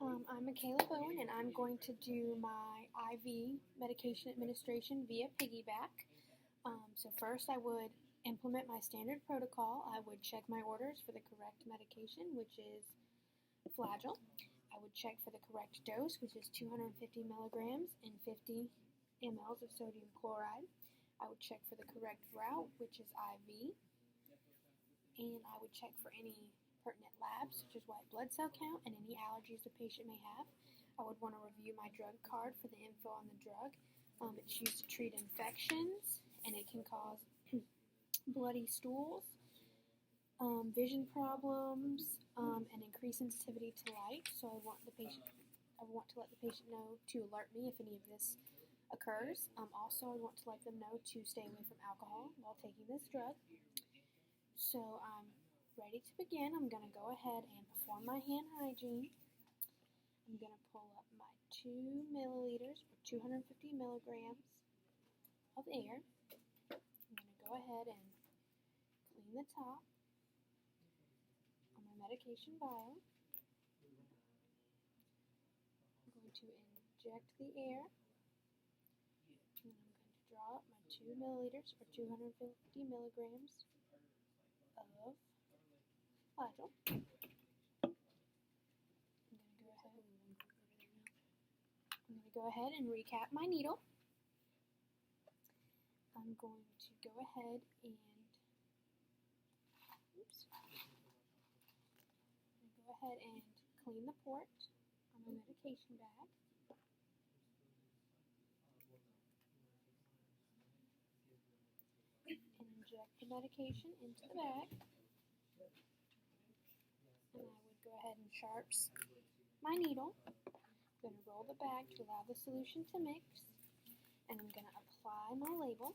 I'm Michaela Bowen, and I'm going to do my IV medication administration via Piggyback. So first I would implement my standard protocol. I would check my orders for the correct medication, which is Flagyl. I would check for the correct dose, which is 250 milligrams and 50 mLs of sodium chloride. I would check for the correct route, which is IV. And I would check for any pertinent labs, such as white blood cell count and any allergies the patient may have. I would want to review my drug card for the info on the drug. It's used to treat infections, and it can cause bloody stools, vision problems, and increased sensitivity to light. So I want to let the patient know to alert me if any of this occurs. Also, I want to let them know to stay away from alcohol while taking this drug. So I'm ready to begin. I'm going to go ahead and perform my hand hygiene. I'm going to pull up my 2 milliliters or 250 milligrams of air. I'm going to go ahead and clean the top on my medication vial. I'm going to inject the air. And I'm going to draw up my 2 milliliters or 250 milligrams of Flagyl. I'm going to go ahead and recap my needle. I'm going to go ahead and clean the port on my medication bag. And inject the medication into the bag. And I would go ahead and sharps my needle. I'm going to roll the bag to allow the solution to mix. And I'm going to apply my label.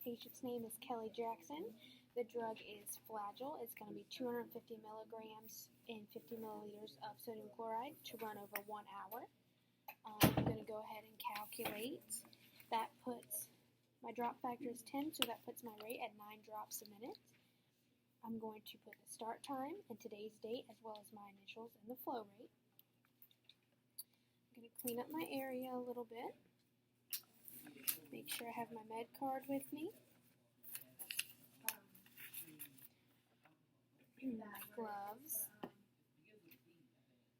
Patient's name is Kelly Jackson. The drug is Flagyl. It's going to be 250 milligrams and 50 milliliters of sodium chloride to run over 1 hour. I'm going to go ahead and calculate. That puts, my drop factor is 10, so that puts my rate at 9 drops a minute. I'm going to put the start time and today's date as well as my initials and the flow rate. I'm going to clean up my area a little bit. Make sure I have my med card with me. My gloves.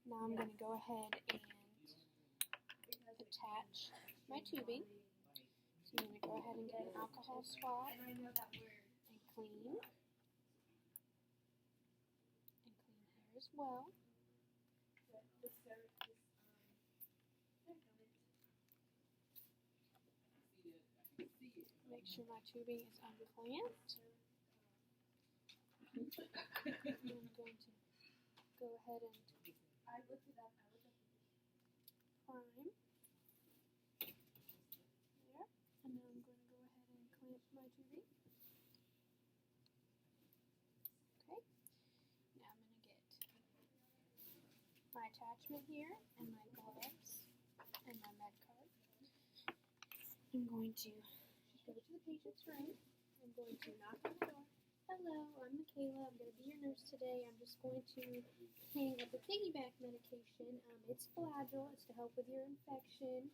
Now I'm going to go ahead and attach my tubing. So I'm going to go ahead and get an alcohol swab and clean. Here as well. Make sure my tubing is unclamped. I'm going to go ahead and prime. There. And then I'm going to go ahead and clamp my tubing. Okay. Now I'm going to get my attachment here and my gloves and my med card. I'm going to go to the patient's room. I'm going to knock on the door. Hello, I'm Michaela. I'm going to be your nurse today. I'm just going to hang up the Piggyback medication. It's Flagyl. It's to help with your infection.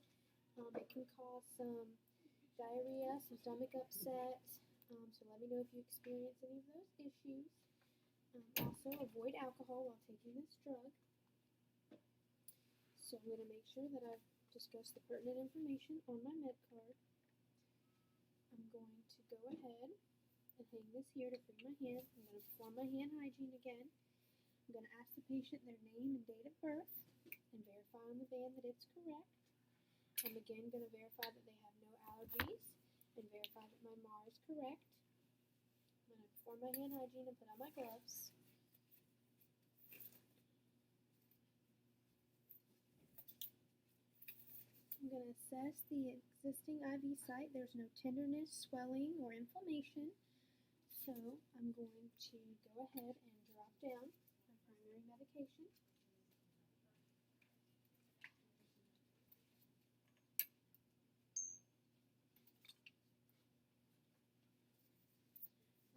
It can cause some diarrhea, some stomach upset. So let me know if you experience any of those issues. Also, avoid alcohol while taking this drug. So I'm going to make sure that I've discussed the pertinent information on my med card. I'm going to go ahead and hang this here to free my hand. I'm going to perform my hand hygiene again. I'm going to ask the patient their name and date of birth and verify on the band that it's correct. I'm again going to verify that they have no allergies and verify that my MAR is correct. I'm going to perform my hand hygiene and put on my gloves. I'm going to assess the existing IV site. There's no tenderness, swelling, or inflammation. So I'm going to go ahead and drop down my primary medication.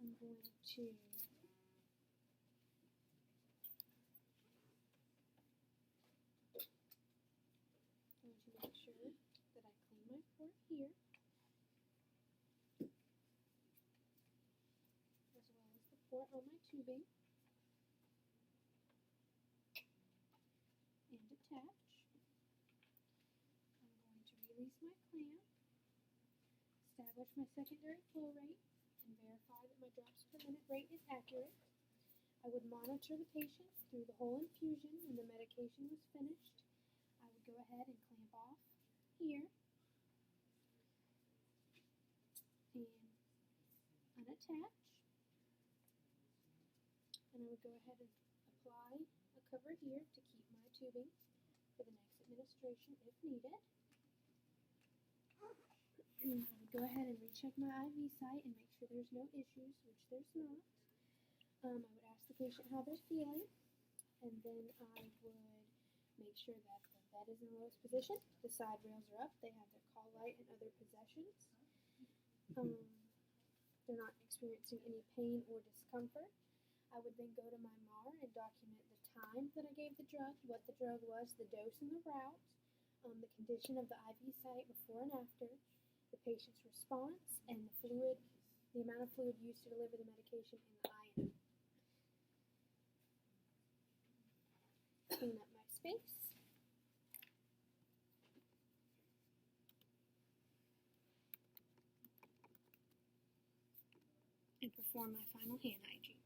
I'm going to start on my tubing and attach. I'm going to release my clamp, establish my secondary flow rate, and verify that my drops per minute rate is accurate. I would monitor the patient through the whole infusion. When the medication was finished, I would go ahead and clamp off here and unattach. And I would go ahead and apply a cover here to keep my tubing for the next administration if needed. I would go ahead and recheck my IV site and make sure there's no issues, which there's not. I would ask the patient how they're feeling, and then I would make sure that the bed is in the lowest position, the side rails are up, they have their call light and other possessions. They're not experiencing any pain or discomfort. I would then go to my MAR and document the time that I gave the drug, what the drug was, the dose and the route, the condition of the IV site before and after, the patient's response, and the amount of fluid used to deliver the medication in the IM. Clean up my space. And perform my final hand hygiene.